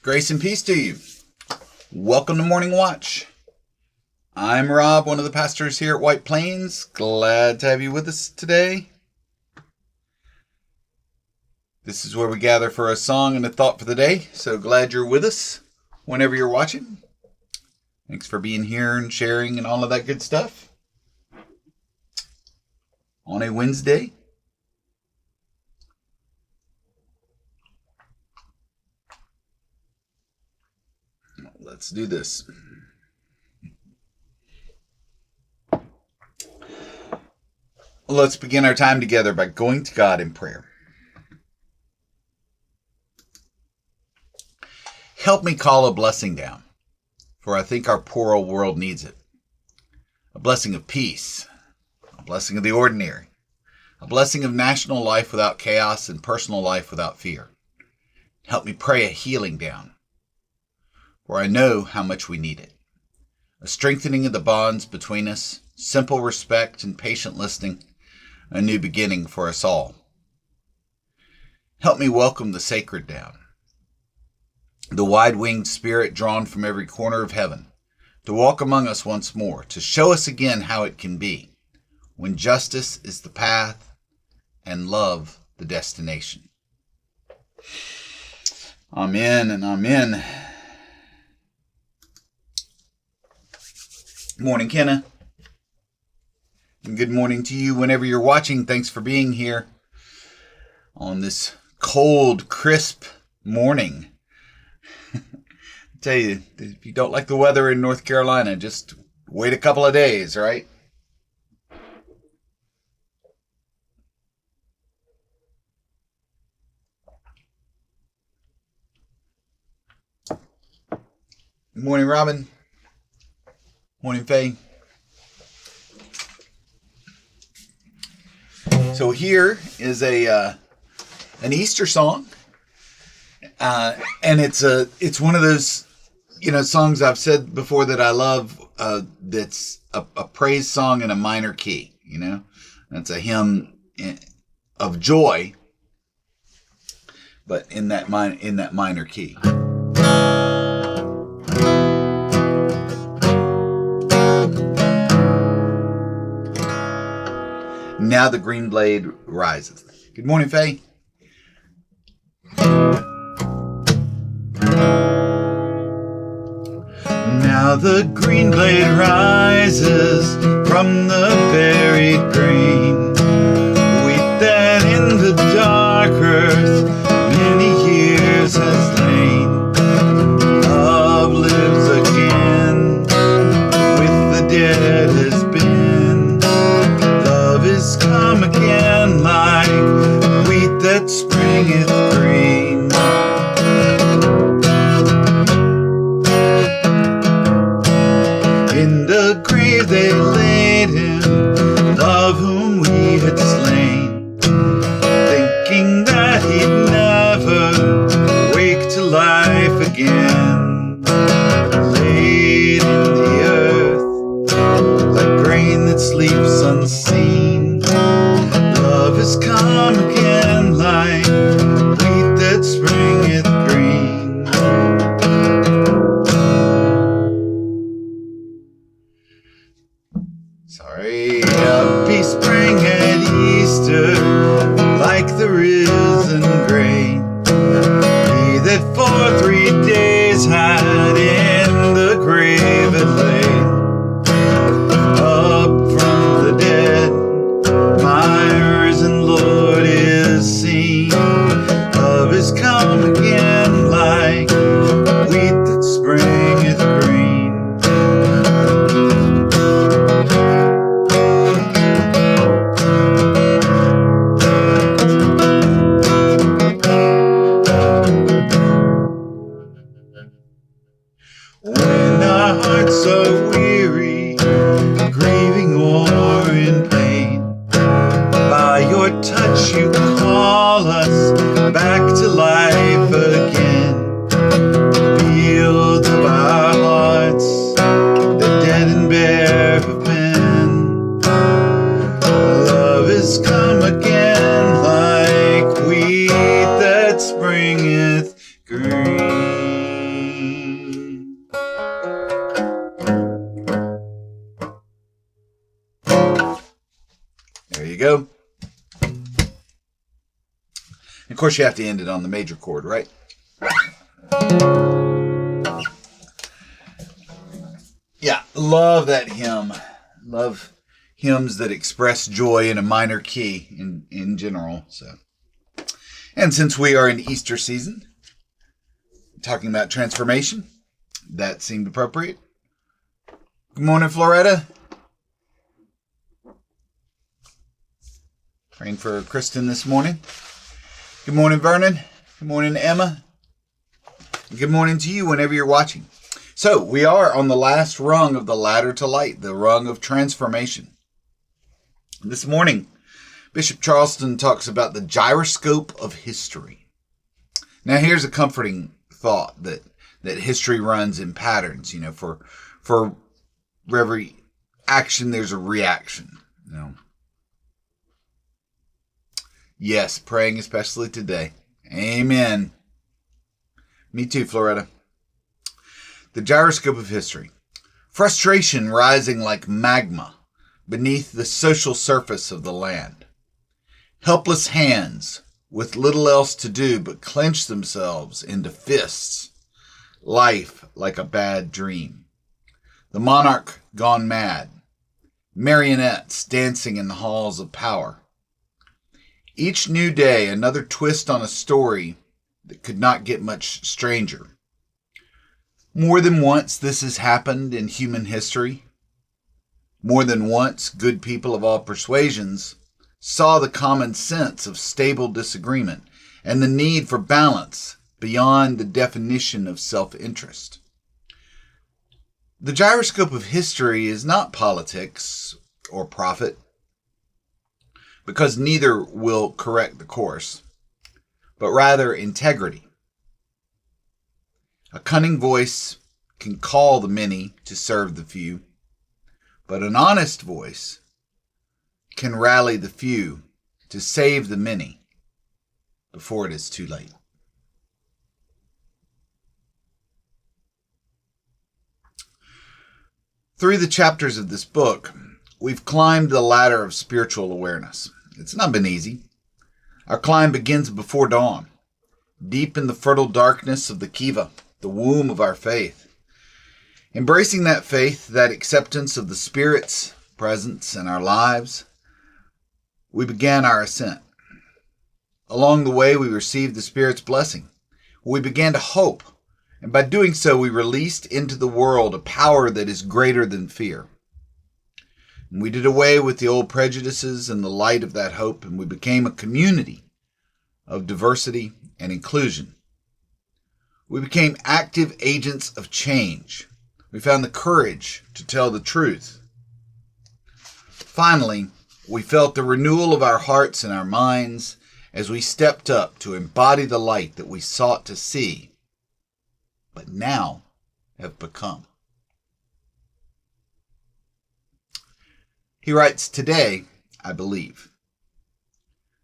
Grace and peace to you. Welcome to Morning Watch. I'm Rob, one of the pastors here at White Plains. Glad to have you with us today. This is where we gather for a song and a thought for the day. So glad you're with us whenever you're watching. Thanks for being here and sharing and all of that good stuff on a Wednesday. Let's do this. Let's begin our time together by going to God in prayer. Help me call a blessing down, for I think our poor old world needs it. A blessing of peace, a blessing of the ordinary, a blessing of national life without chaos and personal life without fear. Help me pray a healing down, for I know how much we need it. A strengthening of the bonds between us, simple respect and patient listening, a new beginning for us all. Help me welcome the sacred down, the wide-winged spirit drawn from every corner of heaven, to walk among us once more, to show us again how it can be, when justice is the path and love the destination. Amen and amen. Good morning, Kenna. And good morning to you whenever you're watching. Thanks for being here on this cold, crisp morning. I tell you, if you don't like the weather in North Carolina, just wait a couple of days, right? Good morning, Robin. Morning, Faye. So here is an Easter song, and it's one of those songs I've said before that I love. That's a praise song in a minor key. That's a hymn of joy, but in that minor key. Now the green blade riseth. Good morning, Faye. Now the green blade rises from the buried grain, wheat that in the dark earth many years has lain. Love lives again, with the dead has been. Love is come again like wheat that springeth green. In the grave they laid him, love whom we had slain, thinking that he'd never wake to life again. Laid in the earth like grain that sleeps unseen. Love has come again like wheat that springeth green. Sorry, a peace sprang at Easter like the risen grain. He that for 3 days had in the grave had lain, up from the dead, my risen Lord is seen. Love has come again like wheat that springeth green. go. Of course, you have to end it on the major chord, right? Yeah, love that hymn. Love hymns that express joy in a minor key in general. So, and since we are in Easter season, talking about transformation, that seemed appropriate. Good morning, Floretta. Praying for Kristen this morning. Good morning, Vernon. Good morning, Emma. Good morning to you whenever you're watching. So we are on the last rung of the ladder to light, the rung of transformation. This morning, Bishop Charleston talks about the gyroscope of history. Now here's a comforting thought that history runs in patterns. For every action, there's a reaction. Yes, praying especially today. Amen. Me too, Floretta. The gyroscope of history. Frustration rising like magma beneath the social surface of the land. Helpless hands with little else to do but clench themselves into fists. Life like a bad dream. The monarch gone mad. Marionettes dancing in the halls of power. Each new day, another twist on a story that could not get much stranger. More than once, this has happened in human history. More than once, good people of all persuasions saw the common sense of stable disagreement and the need for balance beyond the definition of self-interest. The gyroscope of history is not politics or profit, because neither will correct the course, but rather integrity. A cunning voice can call the many to serve the few, but an honest voice can rally the few to save the many before it is too late. Through the chapters of this book, we've climbed the ladder of spiritual awareness. It's not been easy. Our climb begins before dawn, deep in the fertile darkness of the kiva, the womb of our faith. Embracing that faith, that acceptance of the Spirit's presence in our lives, we began our ascent. Along the way, we received the Spirit's blessing. We began to hope, and by doing so, we released into the world a power that is greater than fear. We did away with the old prejudices in the light of that hope, and we became a community of diversity and inclusion. We became active agents of change. We found the courage to tell the truth. Finally, we felt the renewal of our hearts and our minds as we stepped up to embody the light that we sought to see, but now have become. He writes, "Today, I believe.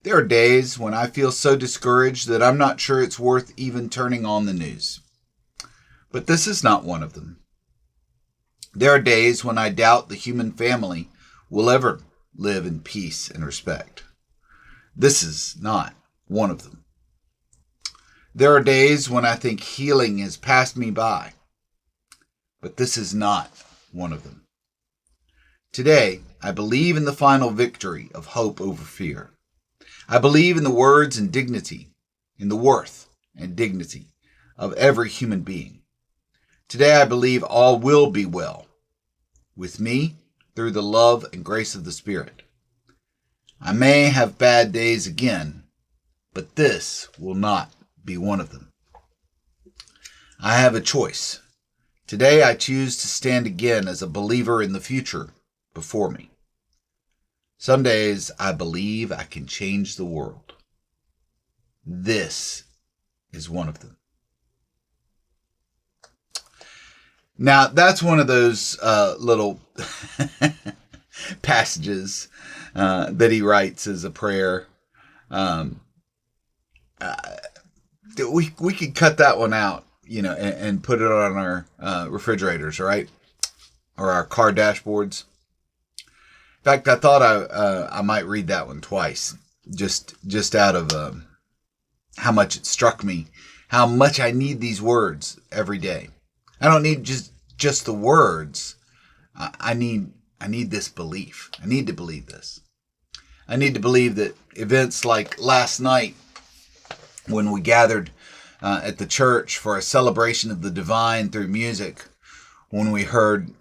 There are days when I feel so discouraged that I'm not sure it's worth even turning on the news. But this is not one of them. There are days when I doubt the human family will ever live in peace and respect. This is not one of them. There are days when I think healing has passed me by. But this is not one of them. Today, I believe in the final victory of hope over fear. I believe in the words and dignity, in the worth and dignity of every human being. Today, I believe all will be well with me through the love and grace of the Spirit. I may have bad days again, but this will not be one of them. I have a choice. Today, I choose to stand again as a believer in the future before me. Some days I believe I can change the world. This is one of them." Now, that's one of those little passages that he writes as a prayer. We could cut that one out, and put it on our refrigerators, right? Or our car dashboards. fact, I thought I might read that one twice, just out of how much it struck me, how much I need these words every day. I don't need just the words. I need this belief. I need to believe this. I need to believe that events like last night, when we gathered at the church for a celebration of the divine through music, when we heard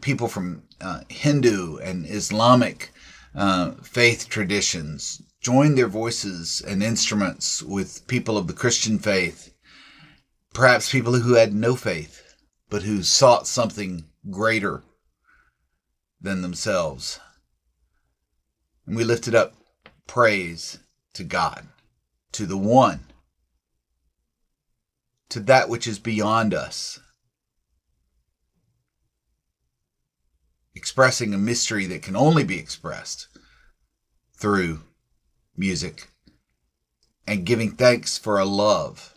people from Hindu and Islamic faith traditions join their voices and instruments with people of the Christian faith, perhaps people who had no faith, but who sought something greater than themselves. And we lifted up praise to God, to the one, to that which is beyond us, expressing a mystery that can only be expressed through music, and giving thanks for a love.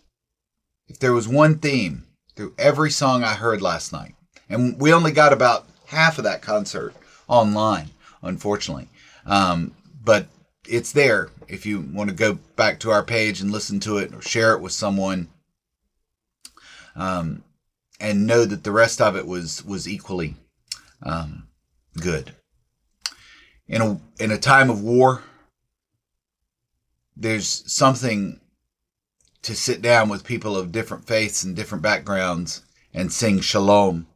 If there was one theme through every song I heard last night, and we only got about half of that concert online, unfortunately, but it's there if you want to go back to our page and listen to it or share it with someone, and know that the rest of it was equally good. In a time of war, there's something to sit down with people of different faiths and different backgrounds and sing shalom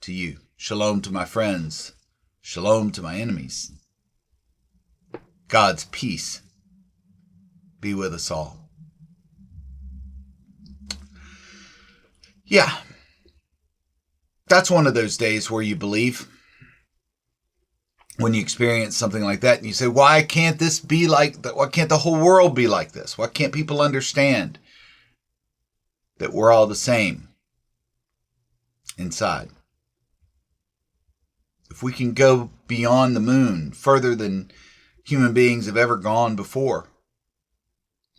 to you. Shalom to my friends. Shalom to my enemies. God's peace be with us all. Yeah. That's one of those days where you believe. When you experience something like that and you say, why can't this be like that? Why can't the whole world be like this? Why can't people understand that we're all the same inside? If we can go beyond the moon, further than human beings have ever gone before,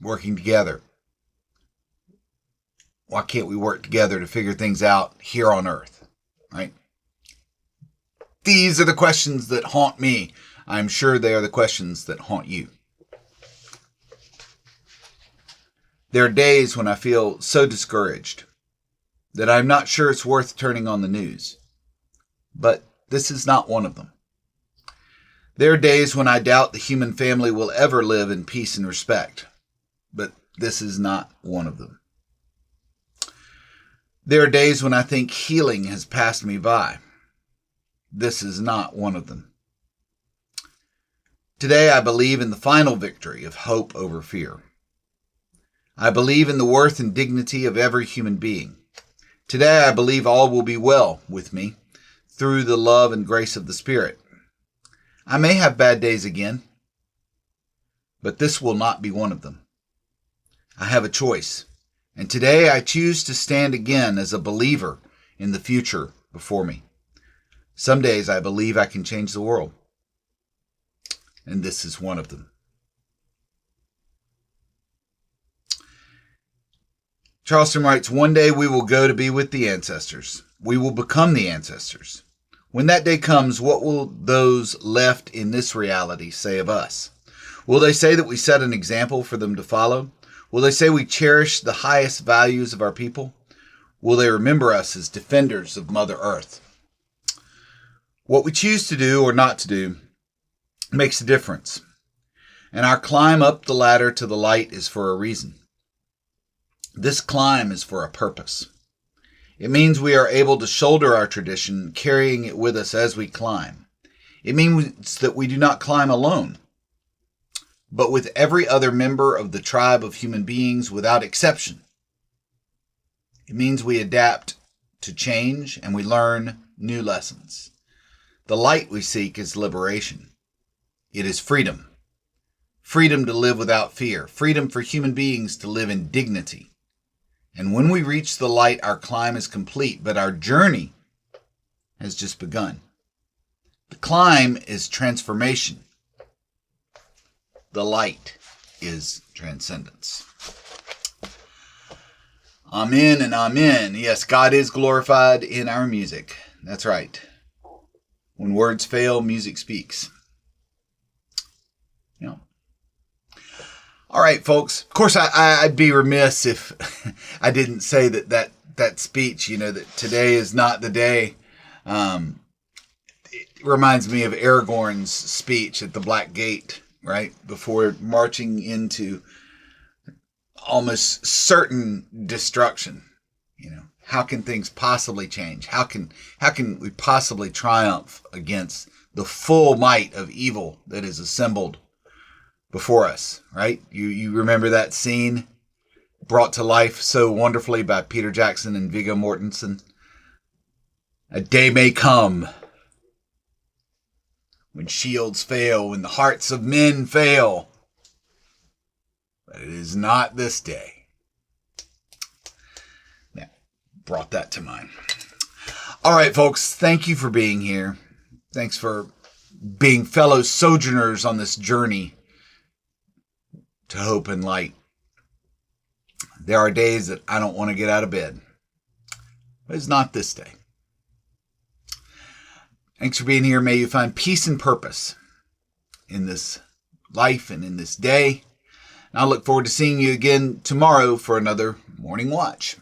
working together, why can't we work together to figure things out here on earth, right? These are the questions that haunt me. I'm sure they are the questions that haunt you. There are days when I feel so discouraged that I'm not sure it's worth turning on the news. But this is not one of them. There are days when I doubt the human family will ever live in peace and respect. But this is not one of them. There are days when I think healing has passed me by. This is not one of them. Today I believe in the final victory of hope over fear. I believe in the worth and dignity of every human being. Today I believe all will be well with me through the love and grace of the Spirit. I may have bad days again, but this will not be one of them. I have a choice, and today I choose to stand again as a believer in the future before me. Some days I believe I can change the world. And this is one of them. Charleston writes, one day we will go to be with the ancestors. We will become the ancestors. When that day comes, what will those left in this reality say of us? Will they say that we set an example for them to follow? Will they say we cherish the highest values of our people? Will they remember us as defenders of Mother Earth? What we choose to do or not to do makes a difference. And our climb up the ladder to the light is for a reason. This climb is for a purpose. It means we are able to shoulder our tradition, carrying it with us as we climb. It means that we do not climb alone, but with every other member of the tribe of human beings without exception. It means we adapt to change and we learn new lessons. The light we seek is liberation. It is freedom. Freedom to live without fear. Freedom for human beings to live in dignity. And when we reach the light, our climb is complete, but our journey has just begun. The climb is transformation. The light is transcendence. Amen and amen. Yes, God is glorified in our music. That's right. When words fail, music speaks. All right, folks. Of course, I'd be remiss if I didn't say that speech, that today is not the day. It reminds me of Aragorn's speech at the Black Gate, right? Before marching into almost certain destruction. How can things possibly change? How can we possibly triumph against the full might of evil that is assembled before us, right? You remember that scene brought to life so wonderfully by Peter Jackson and Viggo Mortensen? A day may come when shields fail, when the hearts of men fail, but it is not this day. Now, brought that to mind. All right, folks, thank you for being here. Thanks for being fellow sojourners on this journey to hope and light. There are days that I don't want to get out of bed, but it's not this day. Thanks for being here. May you find peace and purpose in this life and in this day. And I look forward to seeing you again tomorrow for another Morning Watch.